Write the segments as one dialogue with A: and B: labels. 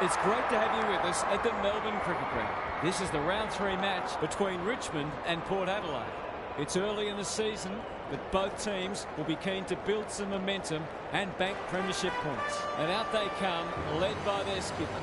A: It's great to have you with us at the Melbourne Cricket Ground. This is the round 3 match between Richmond and Port Adelaide. It's early in the season, but both teams will be keen to build some momentum and bank premiership points. And out they come, led by their skipper.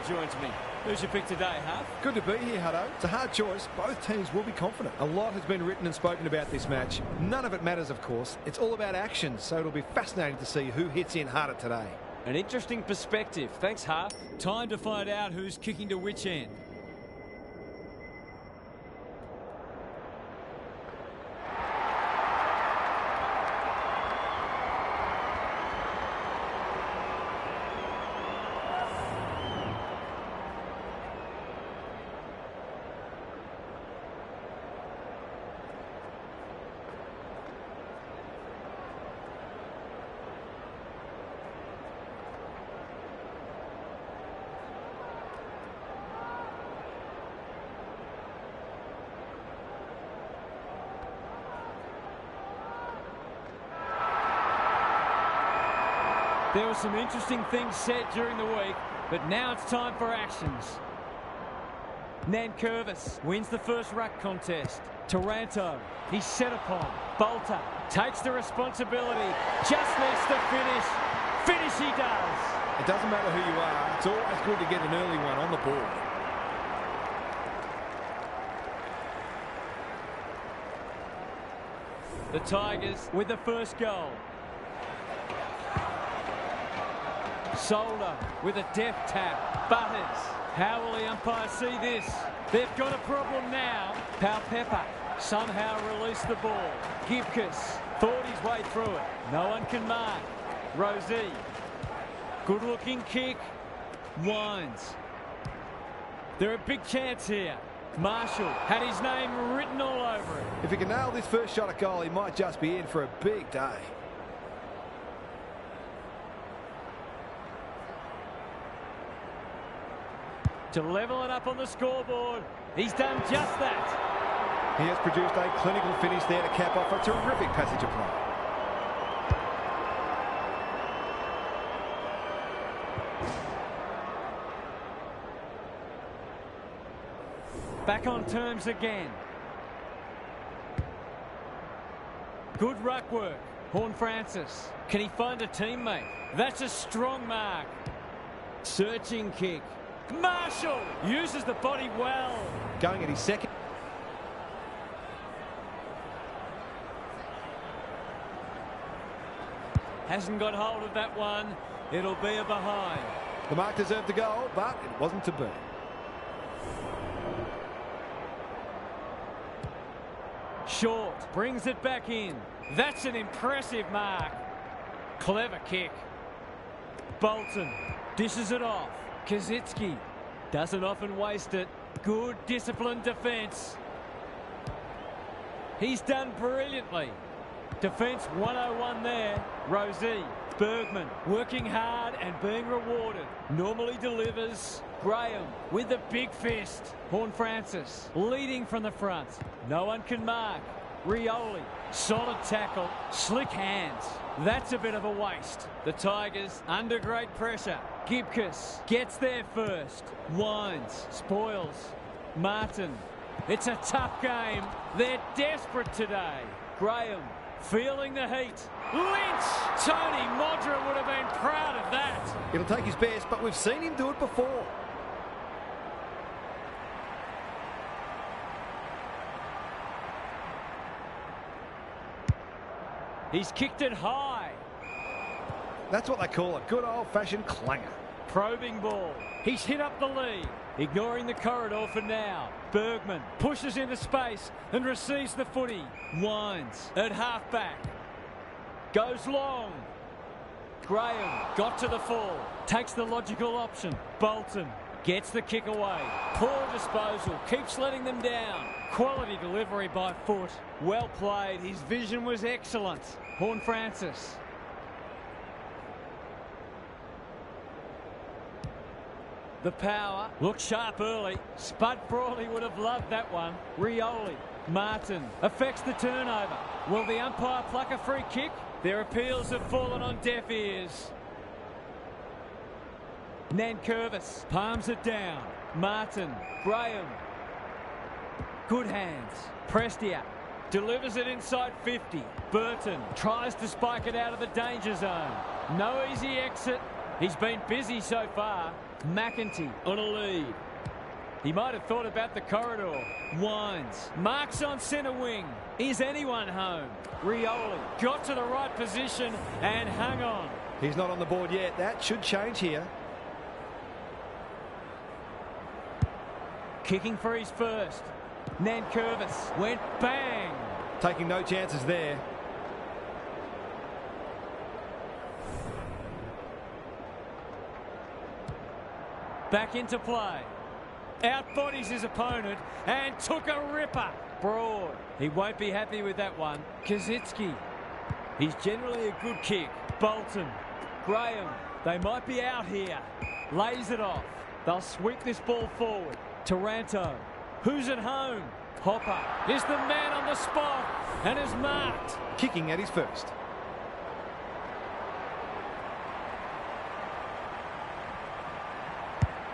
A: Joins me. Who's your pick today, Huff?
B: Good to be here, Hutto. It's a hard choice. Both teams will be confident. A lot has been written and spoken about this match. None of it matters, of course. It's all about action, so it'll be fascinating to see who hits in harder today.
A: An interesting perspective. Thanks, Huff. Time to find out who's kicking to which end. There were some interesting things said during the week, but now it's time for actions. Nankervis wins the first ruck contest. Taranto, he's set upon. Bolter takes the responsibility, just needs to finish. Finish he does.
B: It doesn't matter who you are, it's always good to get an early one on the board.
A: The Tigers with the first goal. Solder with a deft tap. Butters. How will the umpire see this? They've got a problem now. Palpepper somehow released the ball. Gibcus thought his way through it. No one can mark. Rosie. Good looking kick. Winds. They're a big chance here. Marshall had his name written all over it.
B: If he can nail this first shot at goal, he might just be in for a big day.
A: To level it up on the scoreboard. He's done just that.
B: He has produced a clinical finish there to cap off a terrific passage of play.
A: Back on terms again. Good ruck work. Horne-Francis. Can he find a teammate? That's a strong mark. Searching kick. Marshall uses the body well.
B: Going at his second.
A: Hasn't got hold of that one. It'll be a behind.
B: The mark deserved the goal, but it wasn't to be.
A: Short brings it back in. That's an impressive mark. Clever kick. Bolton dishes it off. Kazitsky doesn't often waste it. Good disciplined defence. He's done brilliantly. Defence 101 there. Rosie. Bergman working hard and being rewarded. Normally delivers. Graham with the big fist. Horne-Francis leading from the front. No one can mark. Rioli. Solid tackle. Slick hands. That's a bit of a waste. The Tigers under great pressure. Gibcus gets there first. Winds. Spoils. Martin. It's a tough game. They're desperate today. Graham feeling the heat. Lynch! Tony Modra would have been proud of that.
B: It'll take his best, but we've seen him do it before.
A: He's kicked it high.
B: That's what they call a good old-fashioned clanger.
A: Probing ball. He's hit up the lead. Ignoring the corridor for now. Bergman pushes into space and receives the footy. Winds at halfback. Goes long. Graham got to the full. Takes the logical option. Bolton gets the kick away. Poor disposal. Keeps letting them down. Quality delivery by foot. Well played. His vision was excellent. Horne-Francis. The power. Looked sharp early. Spud Frawley would have loved that one. Rioli. Martin affects the turnover. Will the umpire pluck a free kick? Their appeals have fallen on deaf ears. Nankervis palms it down. Martin. Graham. Good hands. Prestia delivers it inside 50. Burton tries to spike it out of the danger zone. No easy exit. He's been busy so far. McEntee on a lead. He might have thought about the corridor. Wines. Marks on centre wing. Is anyone home? Rioli got to the right position and hung on.
B: He's not on the board yet. That should change here.
A: Kicking for his first. Nankervis went bang.
B: Taking no chances there.
A: Back into play. Outbodies his opponent and took a ripper. Broad. He won't be happy with that one. Kazitsky. He's generally a good kick. Bolton. Graham. They might be out here. Lays it off. They'll sweep this ball forward. Taranto. Who's at home? Hopper is the man on the spot and is marked.
B: Kicking at his first.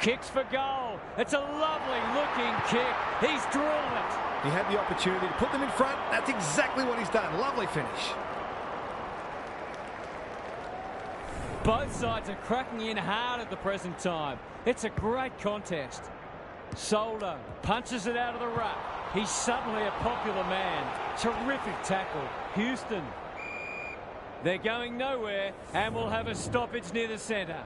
A: Kicks for goal. It's a lovely looking kick. He's drilled it.
B: He had the opportunity to put them in front. That's exactly what he's done. Lovely finish.
A: Both sides are cracking in hard at the present time. It's a great contest. Soldo punches it out of the ruck. He's suddenly a popular man. Terrific tackle. Houston. They're going nowhere and will have a stoppage near the centre.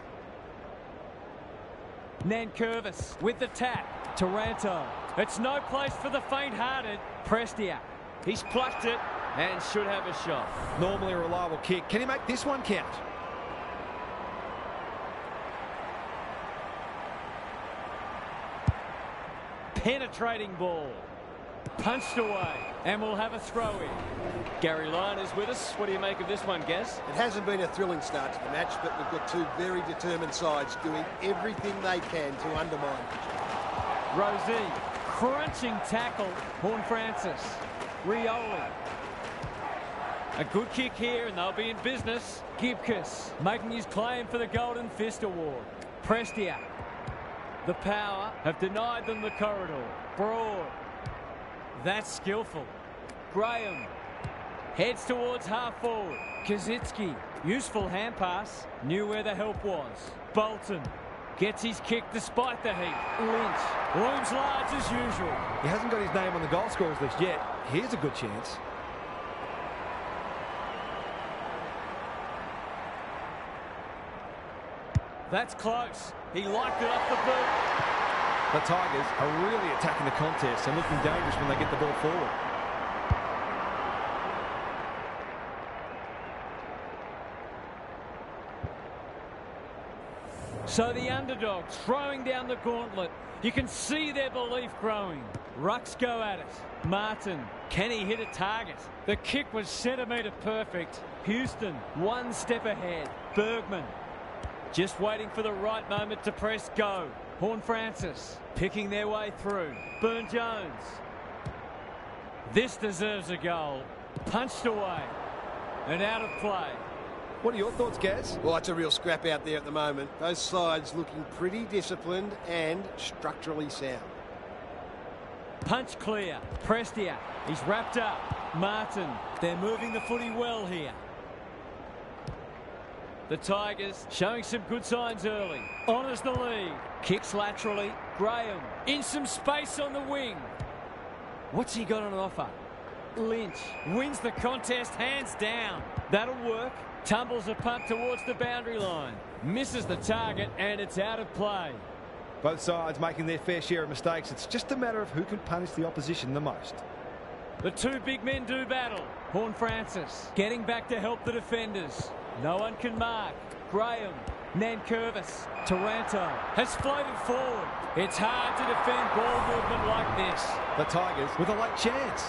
A: Nankervis with the tap. Taranto. It's no place for the faint-hearted. Prestia. He's plucked it and should have a shot.
B: Normally a reliable kick. Can he make this one count?
A: Penetrating ball. Punched away and we'll have a throw in. Gary Lyon is with us. What do you make of this one, Gaz?
C: It hasn't been a thrilling start to the match, but we've got two very determined sides doing everything they can to undermine each other.
A: Rosie, crunching tackle. Horne-Francis. Rioli. A good kick here and they'll be in business. Gibcus making his claim for the Golden Fist Award. Prestia. The power have denied them the corridor. Broad. That's skillful. Graham heads towards half forward. Kazitsky, useful hand pass, knew where the help was. Bolton gets his kick despite the heat. Lynch looms large as usual.
B: He hasn't got his name on the goal scorers list yet. Here's a good chance.
A: That's close. He liked it off the boot.
B: The Tigers are really attacking the contest and looking dangerous when they get the ball forward.
A: So the underdogs throwing down the gauntlet. You can see their belief growing. Rucks go at it. Martin, can he hit a target? The kick was centimetre perfect. Houston, one step ahead. Bergman, just waiting for the right moment to press go. Horne-Francis picking their way through. Burn-Jones. This deserves a goal. Punched away and out of play.
B: What are your thoughts, Gaz?
C: Well, it's a real scrap out there at the moment. Those sides looking pretty disciplined and structurally sound.
A: Punch clear. Prestia. He's wrapped up. Martin. They're moving the footy well here. The Tigers showing some good signs early. Honours the lead. Kicks laterally. Graham in some space on the wing. What's he got on offer? Lynch wins the contest hands down. That'll work. Tumbles a punt towards the boundary line. Misses the target and it's out of play.
B: Both sides making their fair share of mistakes. It's just a matter of who can punish the opposition the most.
A: The two big men do battle. Horne-Francis getting back to help the defenders. No one can mark. Graham Nankervis. Taranto has floated forward. It's hard to defend ball movement like this.
B: The Tigers with a late chance.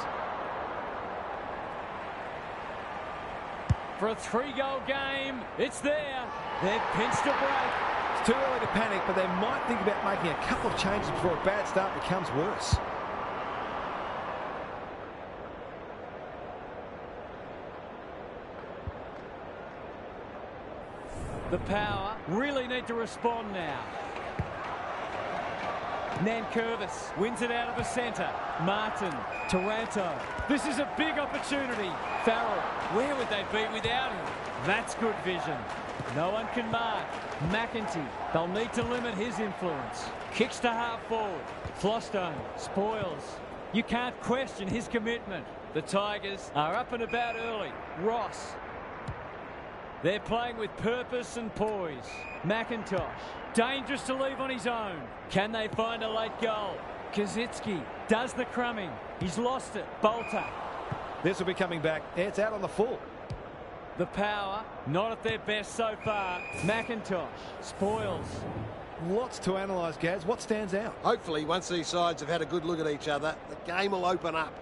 A: For a 3-goal game, it's there. They've pinched a break.
B: It's too early to panic, but they might think about making a couple of changes before a bad start becomes worse.
A: The Power really need to respond now. Nankervis wins it out of the centre. Martin, Taranto. This is a big opportunity. Farrell, where would they be without him? That's good vision. No one can mark. McEntee, they'll need to limit his influence. Kicks to half forward. Flostone, spoils. You can't question his commitment. The Tigers are up and about early. Ross. They're playing with purpose and poise. McIntosh, dangerous to leave on his own. Can they find a late goal? Kazitsky does the crumbing. He's lost it. Bolter.
B: This will be coming back. It's out on the full.
A: The Power, not at their best so far. McIntosh, spoils.
B: Lots to analyse, Gaz. What stands out?
C: Hopefully, once these sides have had a good look at each other, the game will open up.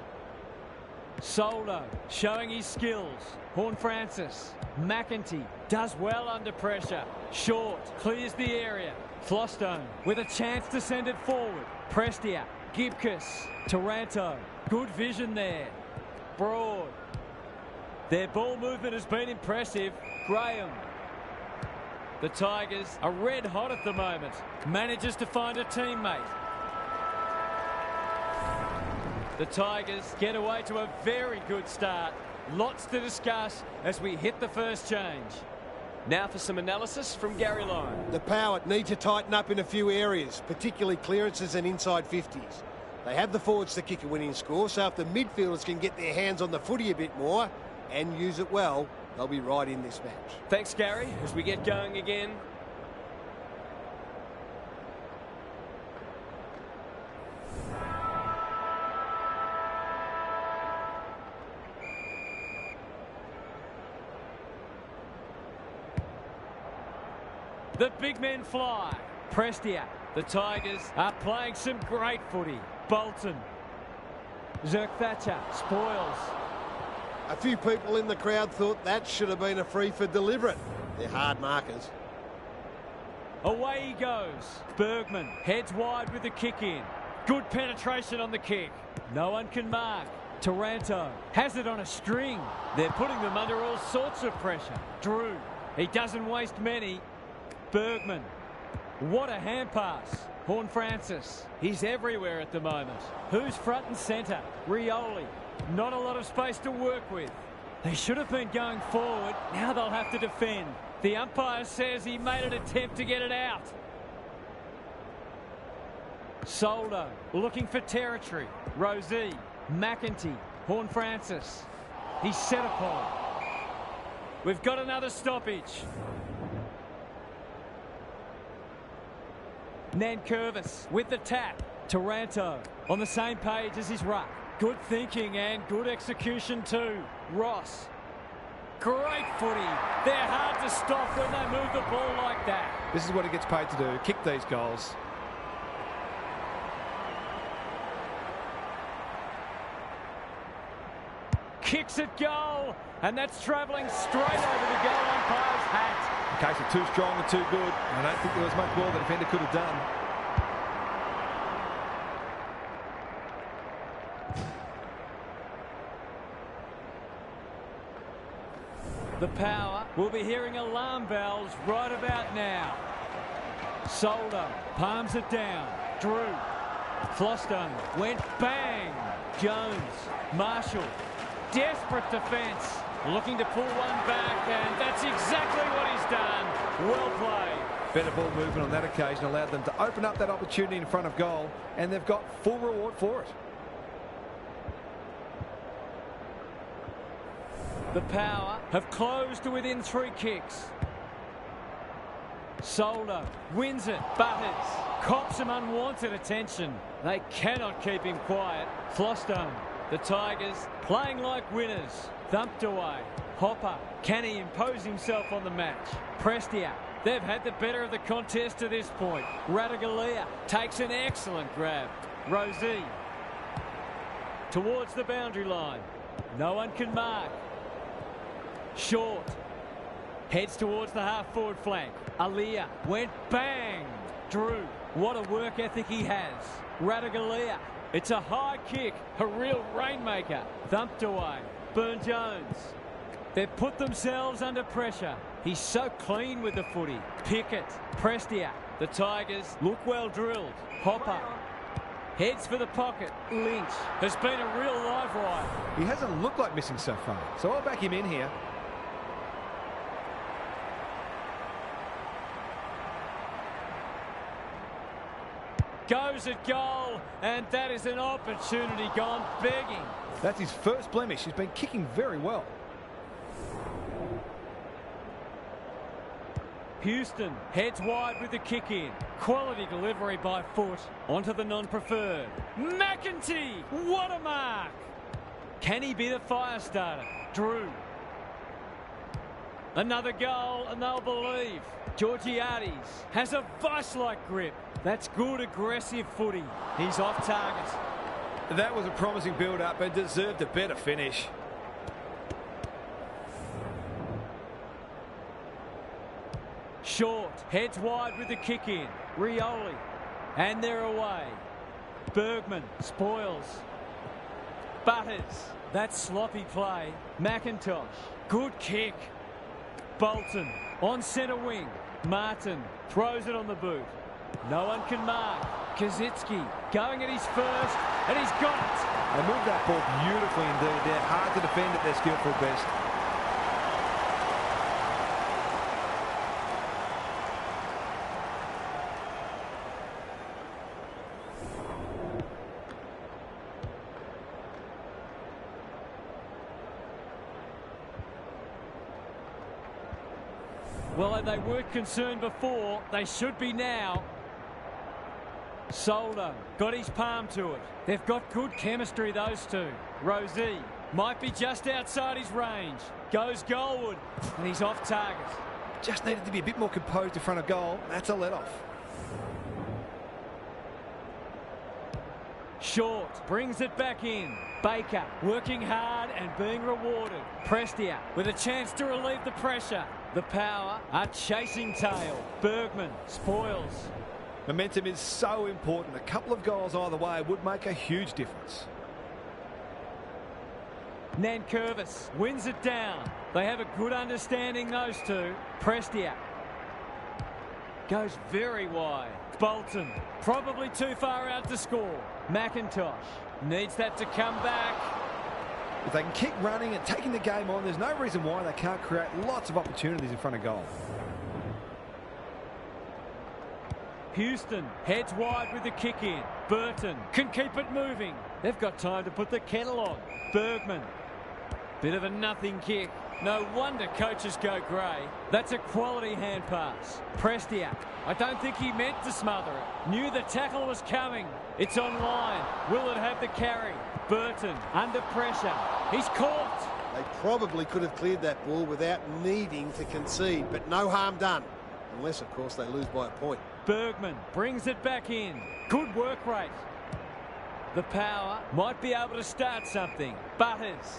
A: Soldo, showing his skills. Horne-Francis. McEntee does well under pressure. Short, clears the area. Flostone with a chance to send it forward. Prestia, Gibcus, Taranto. Good vision there. Broad. Their ball movement has been impressive. Graham. The Tigers are red hot at the moment. Manages to find a teammate. The Tigers get away to a very good start. Lots to discuss as we hit the first change. Now for some analysis from Gary Lyon.
C: The Power need to tighten up in a few areas, particularly clearances and inside 50s. They have the forwards to kick a winning score, so if the midfielders can get their hands on the footy a bit more and use it well, they'll be right in this match.
A: Thanks, Gary. As we get going again. The big men fly. Prestia. The Tigers are playing some great footy. Bolton. Zerk-Thatcher spoils.
C: A few people in the crowd thought that should have been a free for deliberate. They're hard markers.
A: Away he goes. Bergman heads wide with the kick in. Good penetration on the kick. No one can mark. Taranto has it on a string. They're putting them under all sorts of pressure. Drew. He doesn't waste many. Bergman. What a hand pass. Horne-Francis. He's everywhere at the moment. Who's front and centre? Rioli. Not a lot of space to work with. They should have been going forward. Now they'll have to defend. The umpire says he made an attempt to get it out. Soldo looking for territory. Rosie. McEntee. Horne-Francis. He's set upon. We've got another stoppage. Nankervis with the tap. Taranto on the same page as his ruck. Good thinking and good execution too. Ross. Great footy. They're hard to stop when they move the ball like that.
B: This is what he gets paid to do, kick these goals.
A: Kicks at goal, and that's travelling straight over the goal umpire's hat.
B: In case of too strong and too good, I don't think there was much more the defender could have done.
A: The Power will be hearing alarm bells right about now. Soldo palms it down. Drew. Flostone went bang. Jones. Marshall. Desperate defence. Looking to pull one back, and that's exactly what he's done. Well played.
B: Better ball movement on that occasion allowed them to open up that opportunity in front of goal, and they've got full reward for it.
A: The Power have closed to within 3 kicks. Soldo wins it. Butters cops some unwanted attention. They cannot keep him quiet. Flostone. The Tigers playing like winners. Thumped away. Hopper. Can he impose himself on the match? Prestia. They've had the better of the contest to this point. Radaglia takes an excellent grab. Rosie towards the boundary line. No one can mark. Short. Heads towards the half-forward flank. Alia went bang. Drew, what a work ethic he has. Radaglia. It's a high kick. A real rainmaker. Thumped away. Burn-Jones. They've put themselves under pressure. He's so clean with the footy. Pickett. Prestia. The Tigers look well drilled. Hopper. Heads for the pocket. Lynch has been a real live wire.
B: He hasn't looked like missing so far, so I'll back him in here.
A: Goes at goal, and that is an opportunity gone begging.
B: That's his first blemish. He's been kicking very well.
A: Houston heads wide with the kick in. Quality delivery by foot. Onto the non-preferred. McEntee! What a mark! Can he be the fire starter? Drew. Another goal and they'll believe. Georgiades has a vice-like grip. That's good aggressive footy. He's off target.
B: That was a promising build-up and deserved a better finish.
A: Short, heads wide with the kick in. Rioli, and they're away. Bergman spoils. Butters, that's sloppy play. McIntosh, good kick. Bolton on centre wing. Martin throws it on the boot. No one can mark. Kazitsky going at his first, and he's got it.
B: They moved that ball beautifully indeed. They're hard to defend at their skillful best.
A: Well, they weren't concerned before. They should be now. Soldo got his palm to it. They've got good chemistry, those two. Rosie might be just outside his range. Goes goalward, and he's off target.
B: Just needed to be a bit more composed in front of goal. That's a let-off.
A: Short brings it back in. Baker working hard and being rewarded. Prestia with a chance to relieve the pressure. The Power are chasing tail. Bergman spoils.
B: Momentum is so important. A couple of goals either way would make a huge difference.
A: Nankervis wins it down. They have a good understanding, those two. Prestia goes very wide. Bolton probably too far out to score. McIntosh needs that to come back.
B: If they can keep running and taking the game on, there's no reason why they can't create lots of opportunities in front of goal.
A: Houston heads wide with the kick in. Burton can keep it moving. They've got time to put the kettle on. Bergman. Bit of a nothing kick. No wonder coaches go grey. That's a quality hand pass. Prestia. I don't think he meant to smother it. Knew the tackle was coming. It's on line. Will it have the carry? Burton under pressure. He's caught.
C: They probably could have cleared that ball without needing to concede, but no harm done. Unless, of course, they lose by a point.
A: Bergman brings it back in. Good work rate. The Power might be able to start something. Butters.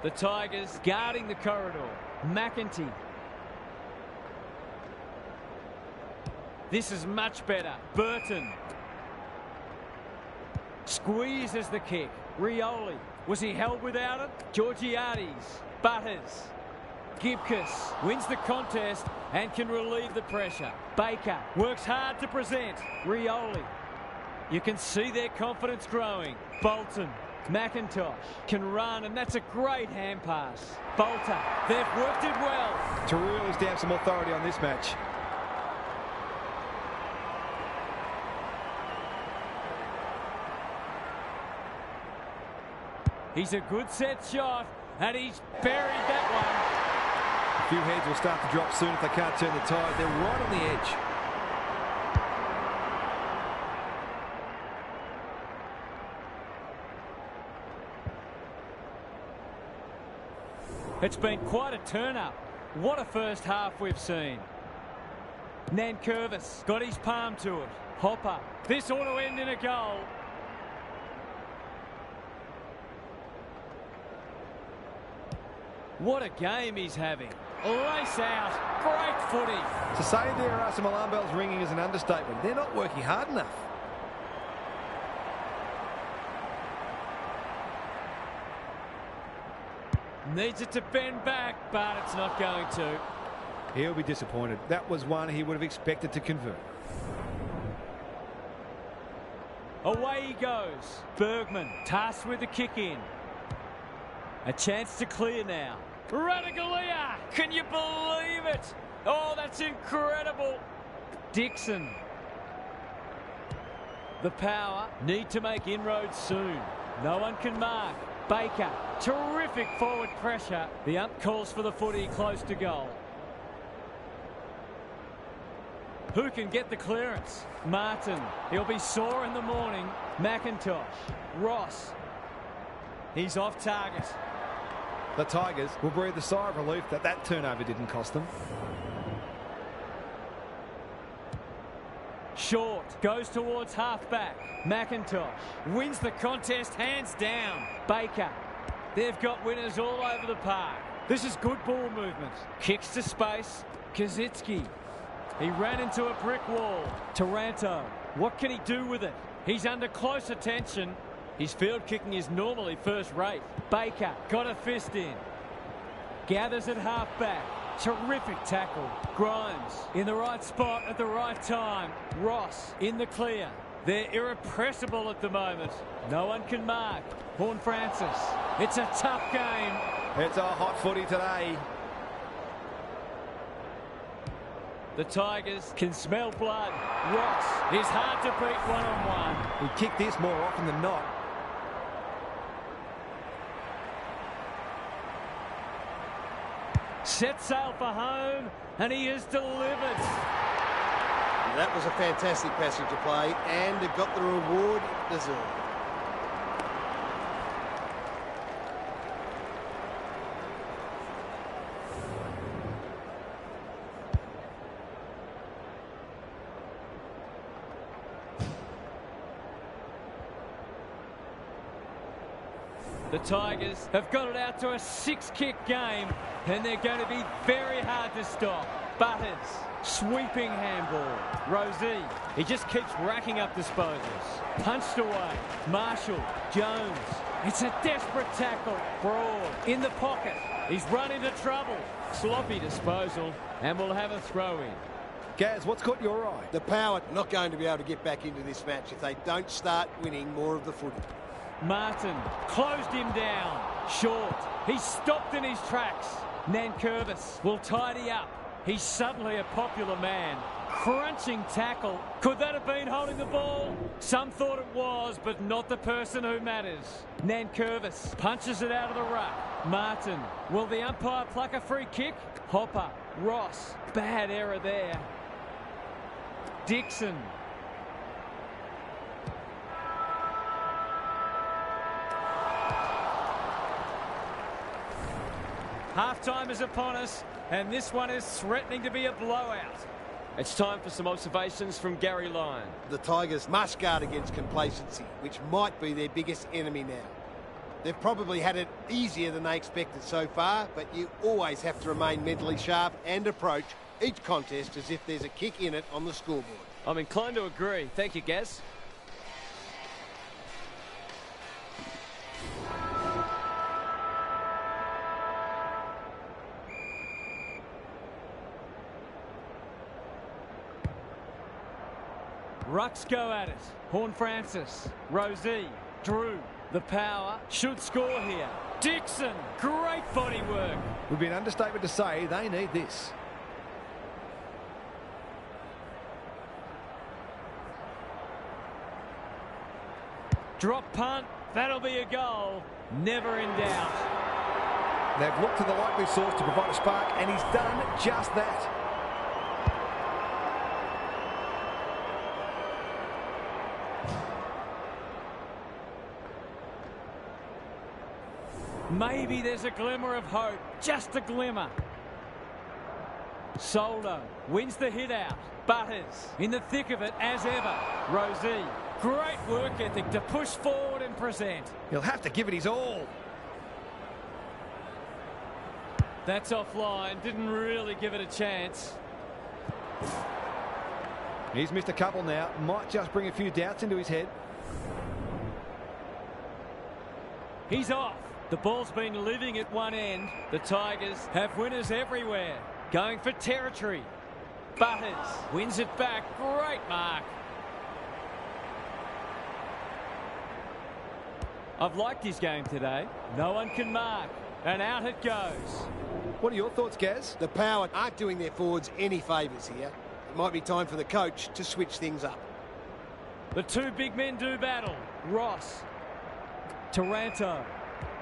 A: The Tigers guarding the corridor. McEntee. This is much better. Burton. Squeezes the kick. Rioli. Was he held without it? Georgiades. Butters. Gibcus wins the contest and can relieve the pressure. Baker works hard to present. Rioli. You can see their confidence growing. Bolton. McIntosh can run, and that's a great hand pass. Bolter. They've worked it well.
B: To really stamp some authority on this match.
A: He's a good set shot, and he's buried that one.
B: A few heads will start to drop soon if they can't turn the tide. They're right on the edge.
A: It's been quite a turn-up. What a first half we've seen. Nankervis got his palm to it. Hopper. This ought to end in a goal. What a game he's having. Race out. Great footy.
B: To say there are some alarm bells ringing is an understatement. They're not working hard enough.
A: Needs it to bend back, but it's not going to.
B: He'll be disappointed. That was one he would have expected to convert.
A: Away he goes. Bergman tasked with the kick in. A chance to clear now. Radagalia! Can you believe it? Oh, that's incredible. Dixon. The power. Need to make inroads soon. No one can mark. Baker. Terrific forward pressure. The ump calls for the footy close to goal. Who can get the clearance? Martin. He'll be sore in the morning. McIntosh. Ross. He's off target.
B: The Tigers will breathe a sigh of relief that that turnover didn't cost them.
A: Short. Goes towards half-back. McIntosh. Wins the contest hands down. Baker. They've got winners all over the park. This is good ball movement. Kicks to space. Kazitsky. He ran into a brick wall. Taranto. What can he do with it? He's under close attention. His field kicking is normally first rate. Baker got a fist in. Gathers at half-back. Terrific tackle. Grimes in the right spot at the right time. Ross in the clear. They're irrepressible at the moment. No one can mark. Horne-Francis. It's a tough game.
B: It's a hot footy today.
A: The Tigers can smell blood. Ross is hard to beat one-on-one.
B: He kicked this more often than not.
A: Set sail for home, and he has delivered.
C: That was a fantastic passage of play, and it got the reward it deserved.
A: The Tigers have got it out to a 6-kick game, and they're going to be very hard to stop. Butters, sweeping handball. Rosie, he just keeps racking up disposals. Punched away. Marshall, Jones. It's a desperate tackle. Broad, in the pocket. He's run into trouble. Sloppy disposal, and we'll have a throw-in.
B: Gaz, what's caught your eye?
C: The Power not going to be able to get back into this match if they don't start winning more of the footy.
A: Martin closed him down. Short. He's stopped in his tracks. Nankervis will tidy up. He's suddenly a popular man. Crunching tackle. Could that have been holding the ball? Some thought it was, but not the person who matters. Nankervis punches it out of the ruck. Martin. Will the umpire pluck a free kick? Hopper. Ross. Bad error there. Dixon. Half-time is upon us, and this one is threatening to be a blowout. It's time for some observations from Gary Lyon.
C: The Tigers must guard against complacency, which might be their biggest enemy now. They've probably had it easier than they expected so far, but you always have to remain mentally sharp and approach each contest as if there's a kick in it on the scoreboard.
A: I'm inclined to agree. Thank you, Gaz. Rucks go at it. Horne-Francis. Rosie. Drew. The Power should score here. Dixon. Great body work.
B: Would be an understatement to say they need this.
A: Drop punt. That'll be a goal. Never in doubt.
B: They've looked to the likely source to provide a spark, and he's done just that.
A: Maybe there's a glimmer of hope. Just a glimmer. Soldo wins the hit out. Butters in the thick of it as ever. Rosie, great work ethic to push forward and present.
B: He'll have to give it his all.
A: That's offline, didn't really give it a chance.
B: He's missed a couple now, might just bring a few doubts into his head.
A: He's off. The ball's been living at one end. The Tigers have winners everywhere. Going for territory. Butters wins it back. Great mark. I've liked his game today. No one can mark. And out it goes.
B: What are your thoughts, Gaz?
C: The Power aren't doing their forwards any favours here. It might be time for the coach to switch things up.
A: The two big men do battle. Ross. Taranto.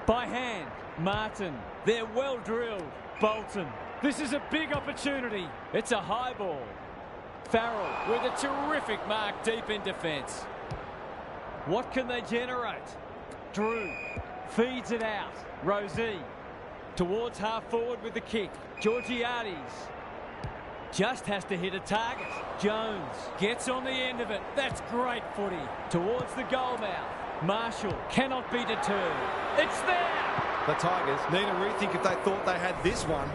A: By hand. Martin. They're well drilled. Bolton. This is a big opportunity. It's a high ball. Farrell with a terrific mark deep in defence. What can they generate? Drew feeds it out. Rosie towards half forward with the kick. Georgiades just has to hit a target. Jones gets on the end of it. That's great footy. Towards the goal mouth. Marshall cannot be deterred. It's there!
B: The Tigers need a rethink if they thought they had this one.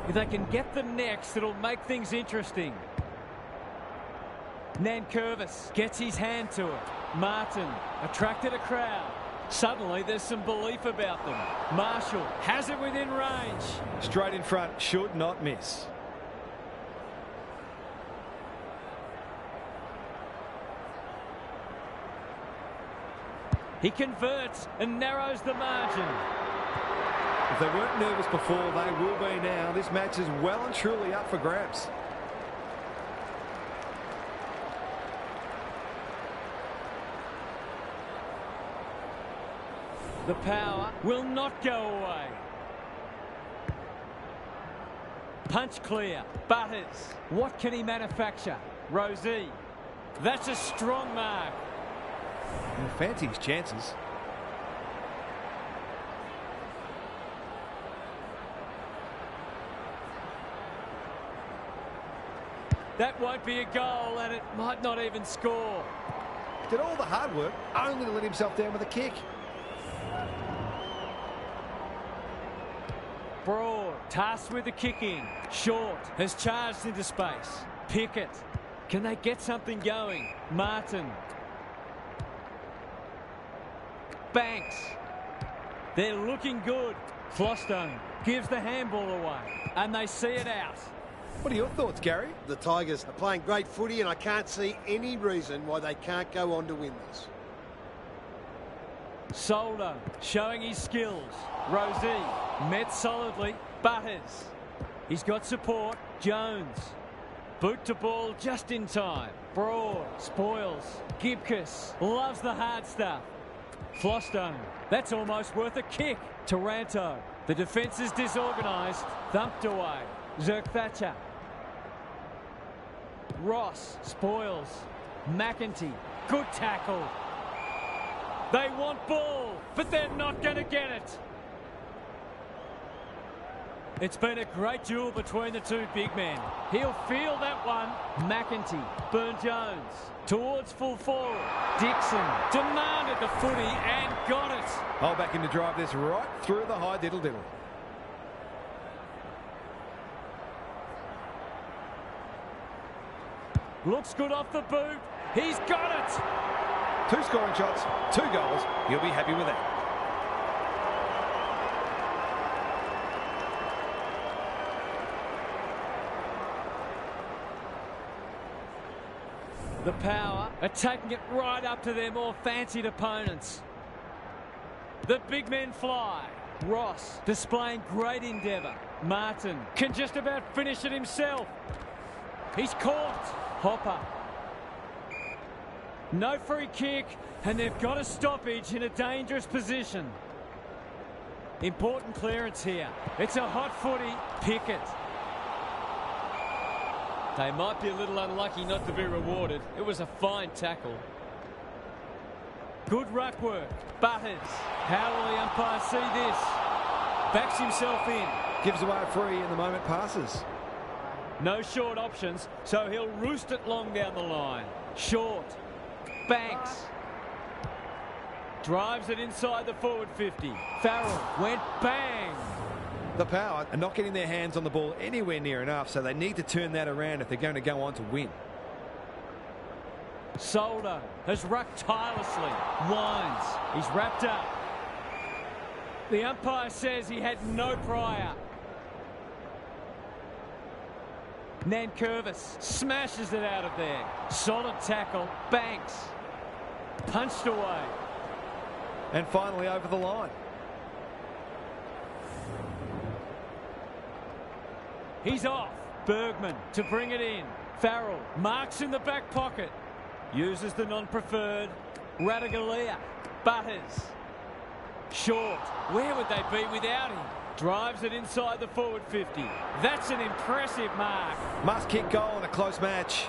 A: If they can get the next, it'll make things interesting. Nankervis gets his hand to it. Martin attracted a crowd. Suddenly there's some belief about them. Marshall has it within range.
B: Straight in front, should not miss.
A: He converts and narrows the margin.
B: If they weren't nervous before, they will be now. This match is well and truly up for grabs.
A: The Power will not go away. Punch clear. Butters. What can he manufacture? Rosie. That's a strong mark.
B: He'll fancy his chances.
A: That won't be a goal, and it might not even score.
B: Did all the hard work only to let himself down with a kick.
A: Broad, tasked with the kicking. Short has charged into space. Pickett. Can they get something going? Martin. Banks. They're looking good. Flostone gives the handball away, and they see it out.
B: What are your thoughts, Gary?
C: The Tigers are playing great footy, and I can't see any reason why they can't go on to win this.
A: Soldo showing his skills. Rosie met solidly. Butters. He's got support. Jones. Boot to ball just in time. Broad. Spoils. Gibcus loves the hard stuff. Flostone. That's almost worth a kick. Taranto. The defence is disorganised. Thumped away. Zerk-Thatcher. Ross. Spoils. McEntee. Good tackle. They want ball, but they're not going to get it. It's been a great duel between the two big men. He'll feel that one. McEntee, Burn-Jones, towards full forward. Dixon demanded the footy and got it.
B: I'll back him to drive this right through the high diddle-diddle.
A: Looks good off the boot. He's got it.
B: 2 scoring shots, 2 goals. You'll be happy with that.
A: The Power are taking it right up to their more fancied opponents. The big men fly. Ross displaying great endeavour. Martin can just about finish it himself. He's caught. Hopper. No free kick, and they've got a stoppage in a dangerous position. Important clearance here. It's a hot footy. Pickett. They might be a little unlucky not to be rewarded. It was a fine tackle. Good ruck work. Butters. How will the umpire see this? Backs himself in.
B: Gives away a free and the moment passes.
A: No short options, so he'll roost it long down the line. Short. Banks. Drives it inside the forward 50. Farrell went bang.
B: The Power are not getting their hands on the ball anywhere near enough, so they need to turn that around if they're going to go on to win.
A: Soldo has rucked tirelessly. Winds. He's wrapped up. The umpire says he had no prior. Nankervis smashes it out of there. Solid tackle. Banks. Punched away.
B: And finally over the line.
A: He's off. Bergman to bring it in. Farrell marks in the back pocket. Uses the non-preferred. Radaglia. Butters. Short. Where would they be without him? Drives it inside the forward 50. That's an impressive mark.
B: Must kick goal in a close match.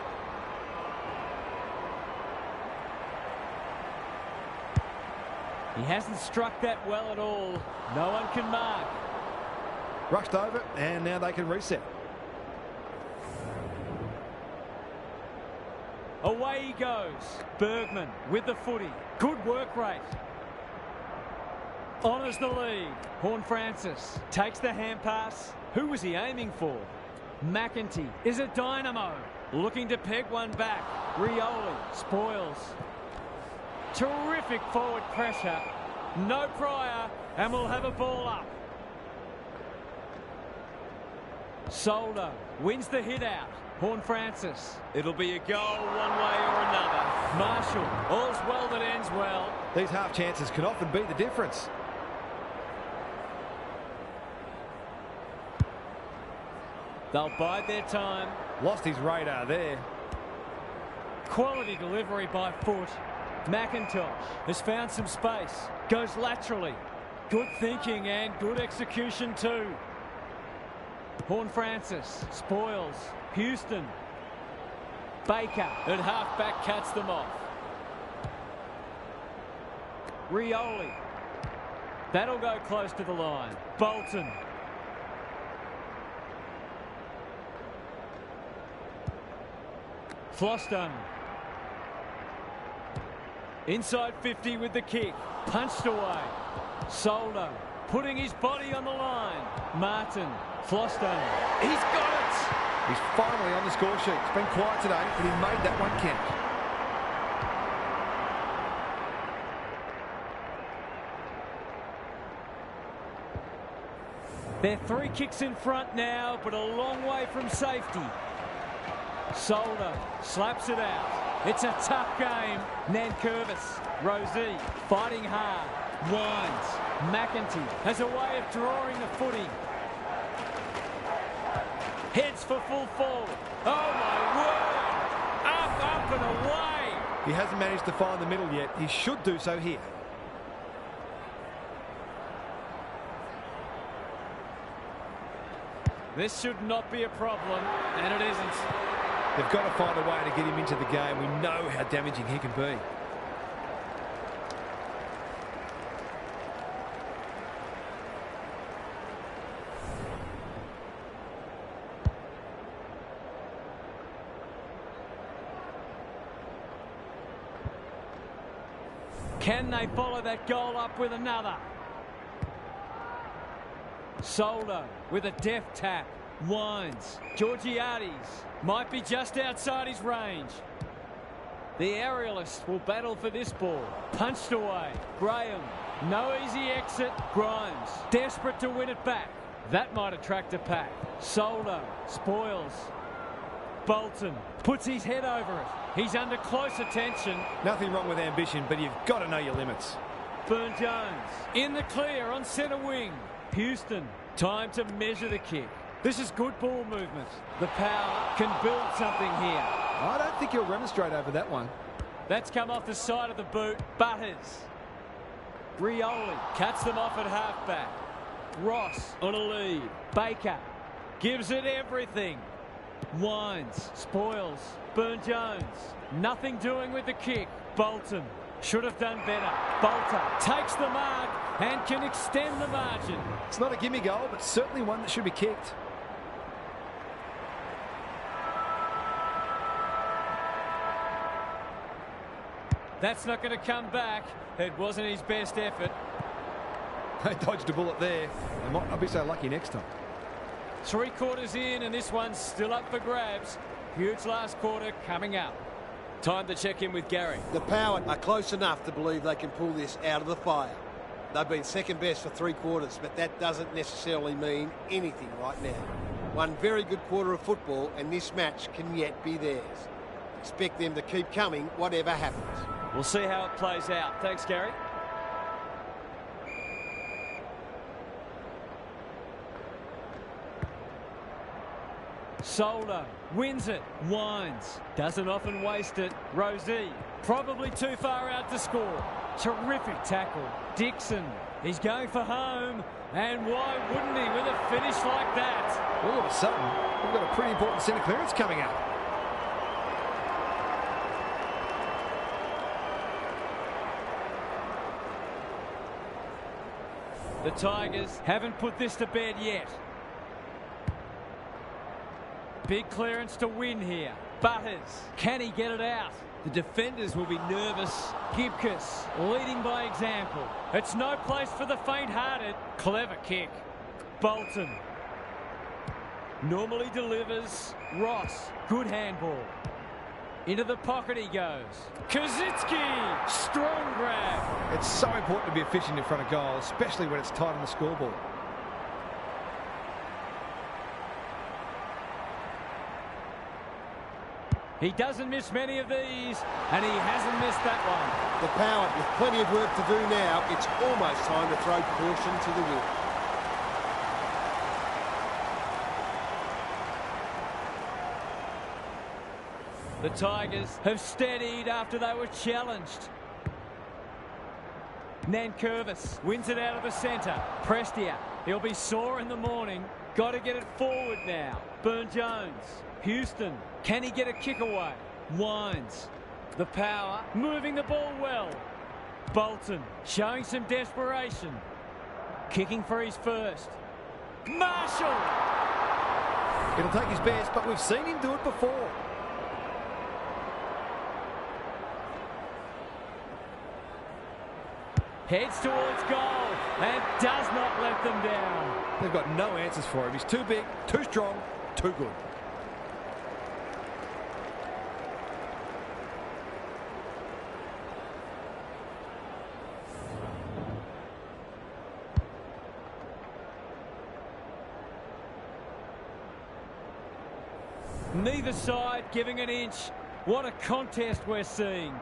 A: He hasn't struck that well at all. No one can mark.
B: Rushed over and now they can reset.
A: Away he goes. Bergman with the footy. Good work rate. Honours the lead. Horne-Francis takes the hand pass. Who was he aiming for? McEntee is a dynamo. Looking to peg one back. Rioli spoils. Terrific forward pressure. No prior, and we'll have a ball up. Soldo wins the hit out. Horne-Francis. It'll be a goal one way or another. Marshall. All's well that ends well.
B: These half chances can often be the difference.
A: They'll bide their time.
B: Lost his radar there.
A: Quality delivery by foot. McIntosh has found some space. Goes laterally. Good thinking and good execution too. Horne-Francis spoils. Houston. Baker at half-back cuts them off. Rioli. That'll go close to the line. Bolton. Floston. Inside 50 with the kick. Punched away. Soldo putting his body on the line. Martin. Floston. He's got it.
B: He's finally on the score sheet. It's been quiet today, but he made that one count.
A: They're 3 kicks in front now, but a long way from safety. Soldo slaps it out. It's a tough game. Nankervis. Rosie fighting hard. Winds. McEntee has a way of drawing the footy. Heads for full forward. Oh my word! Up and away!
B: He hasn't managed to find the middle yet. He should do so here.
A: This should not be a problem, and it isn't.
B: They've got to find a way to get him into the game. We know how damaging he can be.
A: Can they follow that goal up with another? Soldo with a deft tap. Winds. Georgiades might be just outside his range. The aerialist will battle for this ball. Punched away. Graham. No easy exit. Grimes. Desperate to win it back. That might attract a pack. Soldo spoils. Bolton puts his head over it. He's under close attention.
B: Nothing wrong with ambition, but you've got to know your limits.
A: Burne-Jones in the clear on centre wing. Houston, time to measure the kick. This is good ball movement. The Power can build something here.
B: I don't think he'll remonstrate over that one.
A: That's come off the side of the boot. Butters. Rioli cuts them off at halfback. Ross on a lead. Baker gives it everything. Winds, spoils. Burne-Jones, nothing doing with the kick. Bolton Should have done better. Bolter takes the mark and can extend the margin.
B: It's not a gimme goal, but certainly one that should be kicked.
A: That's not going to come back. It wasn't his best effort.
B: They dodged a bullet there. They might not be so lucky next time.
A: 3 quarters in, and this one's still up for grabs. Huge last quarter coming up. Time to check in with Gary.
C: The Power are close enough to believe they can pull this out of the fire. They've been second best for 3 quarters, but that doesn't necessarily mean anything right now. One very good quarter of football, and this match can yet be theirs. Expect them to keep coming, whatever happens.
A: We'll see how it plays out. Thanks, Gary. Soldo wins it, winds, doesn't often waste it. Rosie, probably too far out to score. Terrific tackle. Dixon, he's going for home, and why wouldn't he with a finish like that?
B: All of a sudden, we've got a pretty important centre clearance coming up.
A: The Tigers haven't put this to bed yet. Big clearance to win here. Butters, can he get it out? The defenders will be nervous. Gibcus leading by example. It's no place for the faint-hearted. Clever kick. Bolton normally delivers. Ross, good handball. Into the pocket he goes. Kazitsky, strong grab.
B: It's so important to be efficient in front of goal, especially when it's tight on the scoreboard.
A: He doesn't miss many of these, and he hasn't missed that one.
C: The Power with plenty of work to do now. It's almost time to throw caution to the wind.
A: The Tigers have steadied after they were challenged. Nankervis wins it out of the centre. Prestia, he'll be sore in the morning. Got to get it forward now. Burne-Jones. Houston, can he get a kick away? Wines. The Power moving the ball well. Bolton showing some desperation. Kicking for his first. Marshall!
B: It'll take his best, but we've seen him do it before.
A: Heads towards goal and does not let them down.
B: They've got no answers for him. He's too big, too strong, too good.
A: Neither side giving an inch. What a contest we're seeing.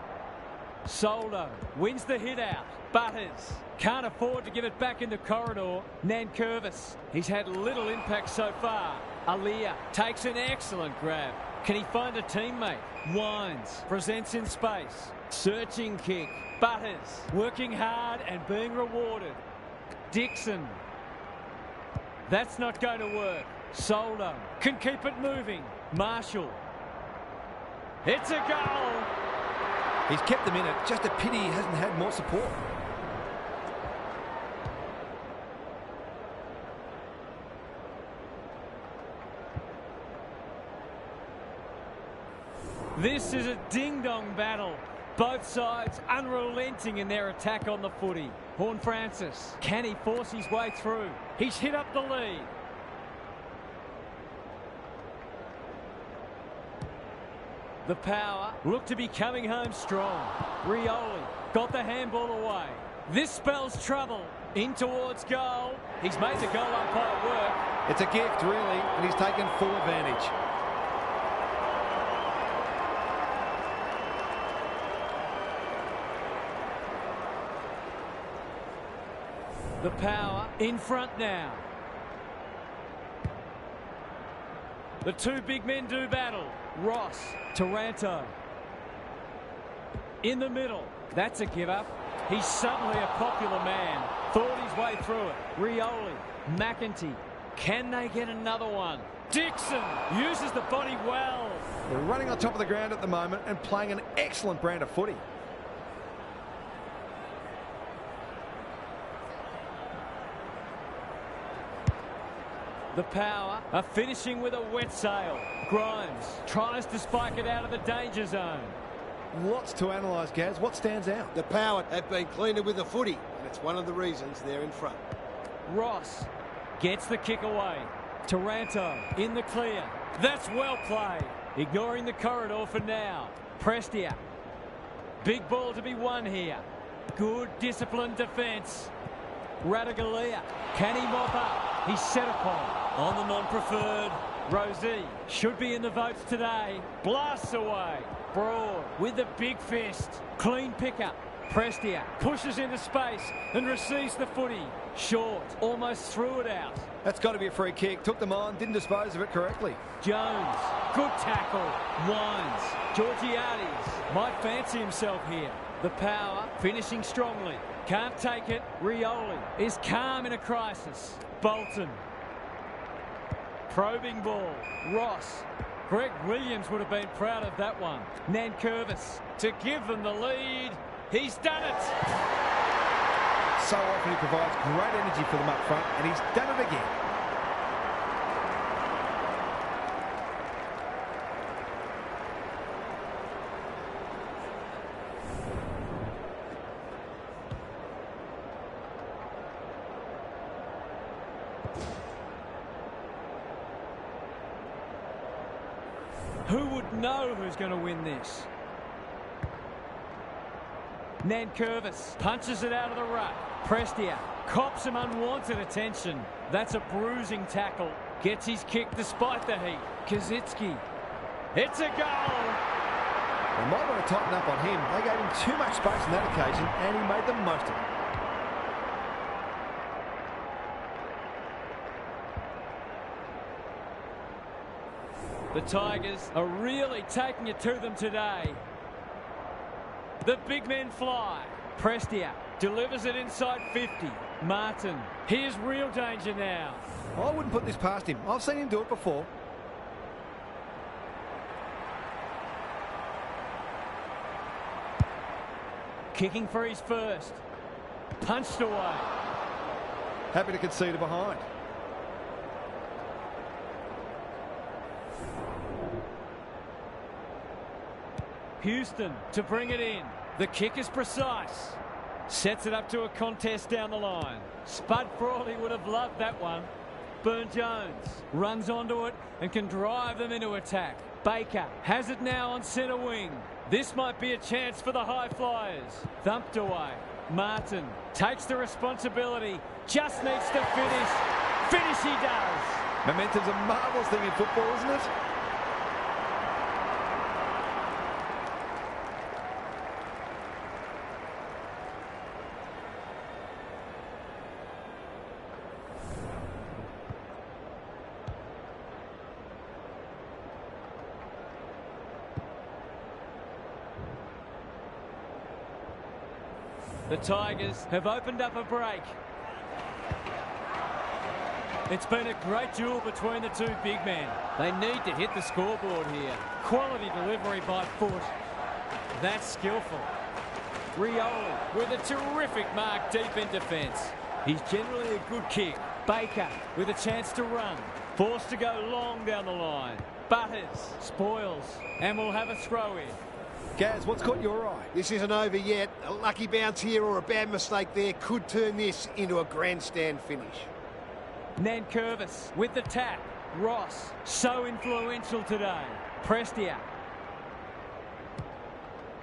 A: Soldo wins the hit out. Butters can't afford to give it back in the corridor. Nankervis, he's had little impact so far. Alia takes an excellent grab. Can he find a teammate? Wines presents in space. Searching kick. Butters working hard and being rewarded. Dixon. That's not going to work. Soldo can keep it moving. Marshall. It's a goal.
B: He's kept them in it. Just a pity he hasn't had more support.
A: This is a ding-dong battle. Both sides unrelenting in their attack on the footy. Horne-Francis, can he force his way through? He's hit up the lead. The Power look to be coming home strong. Rioli got the handball away. This spells trouble. In towards goal. He's made the goal umpire work.
B: It's a gift, really, and he's taken full advantage.
A: The Power in front now. The two big men do battle. Ross, Taranto. In the middle. That's a give-up. He's suddenly a popular man. Thought his way through it. Rioli, McEntee. Can they get another one? Dixon uses the body well.
B: They're running on top of the ground at the moment and playing an excellent brand of footy.
A: The Power are finishing with a wet sail. Grimes tries to spike it out of the danger zone.
B: Lots to analyse, Gaz. What stands out?
C: The Power have been cleaner with the footy, and it's one of the reasons they're in front.
A: Ross gets the kick away. Taranto in the clear. That's well played. Ignoring the corridor for now. Prestia. Big ball to be won here. Good disciplined defence. Radaglia. Can he mop up? He's set upon. On the non-preferred. Rosie should be in the votes today. Blasts away. Broad with the big fist. Clean pickup. Prestia pushes into space and receives the footy. Short. Almost threw it out.
B: That's got to be a free kick. Took them on, didn't dispose of it correctly.
A: Jones. Good tackle. Wines. Georgiades might fancy himself here. The Power finishing strongly. Can't take it. Rioli is calm in a crisis. Bolton. Probing ball. Ross. Greg Williams would have been proud of that one. Nankervis to give them the lead. He's done it.
B: So often he provides great energy for them up front, and he's done it again.
A: Who would know who's going to win this? Nankervis punches it out of the ruck. Prestia cops some unwanted attention. That's a bruising tackle. Gets his kick despite the heat. Kazitsky. It's a goal.
B: They might want to tighten up on him. They gave him too much space on that occasion, and he made the most of it.
A: The Tigers are really taking it to them today. The big men fly. Prestia delivers it inside 50. Martin. Here's real danger now.
B: I wouldn't put this past him. I've seen him do it before.
A: Kicking for his first. Punched away.
B: Happy to concede it behind.
A: Houston to bring it in. The kick is precise. Sets it up to a contest down the line. Spud Frawley would have loved that one. Burne-Jones runs onto it and can drive them into attack. Baker has it now on centre wing. This might be a chance for the high flyers. Thumped away. Martin takes the responsibility. Just needs to finish. Finish he does.
B: Momentum's a marvellous thing in football, isn't it?
A: The Tigers have opened up a break. It's been a great duel between the two big men. They need to hit the scoreboard here. Quality delivery by foot. That's skillful. Rioli with a terrific mark deep in defence. He's generally a good kick. Baker with a chance to run. Forced to go long down the line. Butters spoils and will have a throw in.
B: Gaz, what's caught your eye?
C: This isn't over yet. A lucky bounce here or a bad mistake there could turn this into a grandstand finish.
A: Nankervis with the tap. Ross, so influential today. Prestia.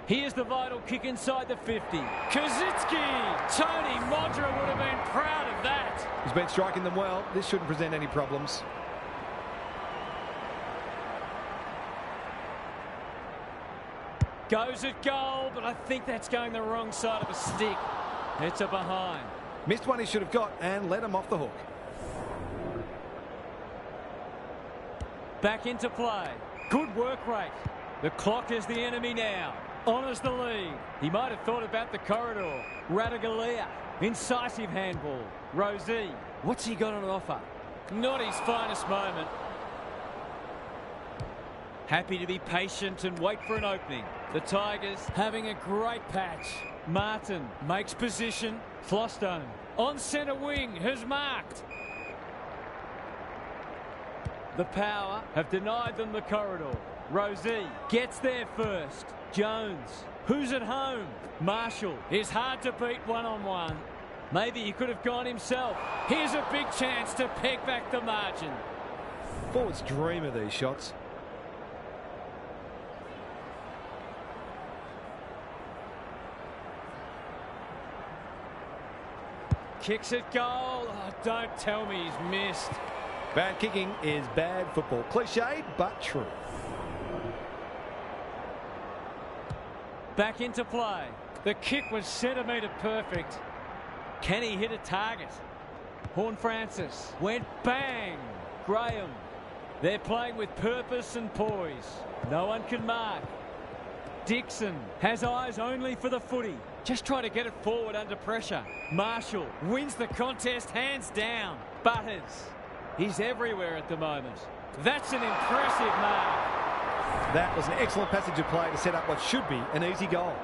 A: Here's the vital kick inside the 50. Kazitsky! Tony Modra would have been proud of that.
B: He's been striking them well. This shouldn't present any problems.
A: Goes at goal, but I think that's going the wrong side of the stick. It's a behind.
B: Missed one he should have got and let him off the hook.
A: Back into play. Good work rate. The clock is the enemy now. Honours the lead. He might have thought about the corridor. Radaglia. Incisive handball. Rosie. What's he got on offer? Not his finest moment. Happy to be patient and wait for an opening. The Tigers having a great patch. Martin makes position. Flostone on centre wing has marked. The power have denied them the corridor. Rosie gets there first. Jones, who's at home? Marshall is hard to beat one-on-one. Maybe he could have gone himself. Here's a big chance to peg back the margin.
B: Forwards dream of these shots.
A: Kicks it goal. Oh, don't tell me he's missed.
B: Bad kicking is bad football. Cliched, but true.
A: Back into play. The kick was centimetre perfect. Can he hit a target? Horne-Francis went bang. Graham. They're playing with purpose and poise. No one can mark. Dixon has eyes only for the footy. Just try to get it forward under pressure. Marshall wins the contest hands down. Butters. He's everywhere at the moment. That's an impressive mark.
B: That was an excellent passage of play to set up what should be an easy goal.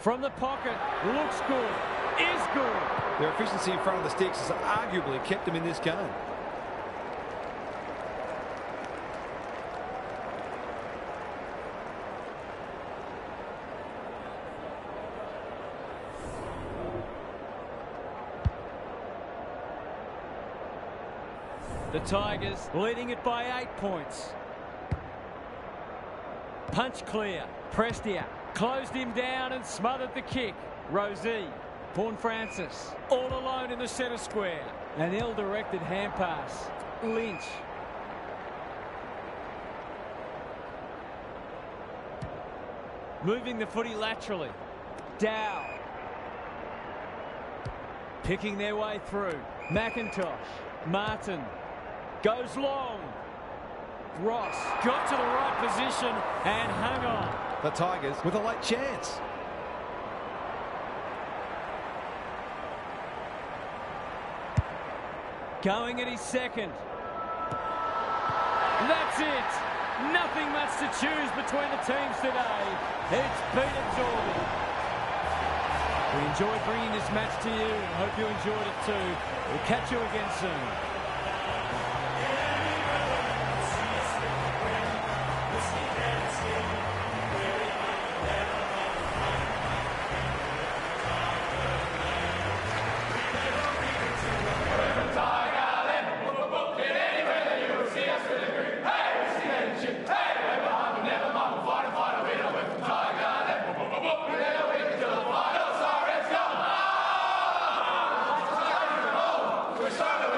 A: From the pocket, looks good, is good.
B: Their efficiency in front of the sticks has arguably kept them in this game.
A: The Tigers leading it by 8 points. Punch clear. Prestia closed him down and smothered the kick. Rosie. Horne-Francis all alone in the centre square. An ill-directed hand pass. Lynch. Moving the footy laterally. Dow. Picking their way through. McIntosh. Martin. Goes long. Ross got to the right position and hung on.
B: The Tigers with a late chance.
A: Going at his second. That's it. Nothing much to choose between the teams today. It's been absorbing. We enjoyed bringing this match to you and hope you enjoyed it too. We'll catch you again soon.
D: We're starting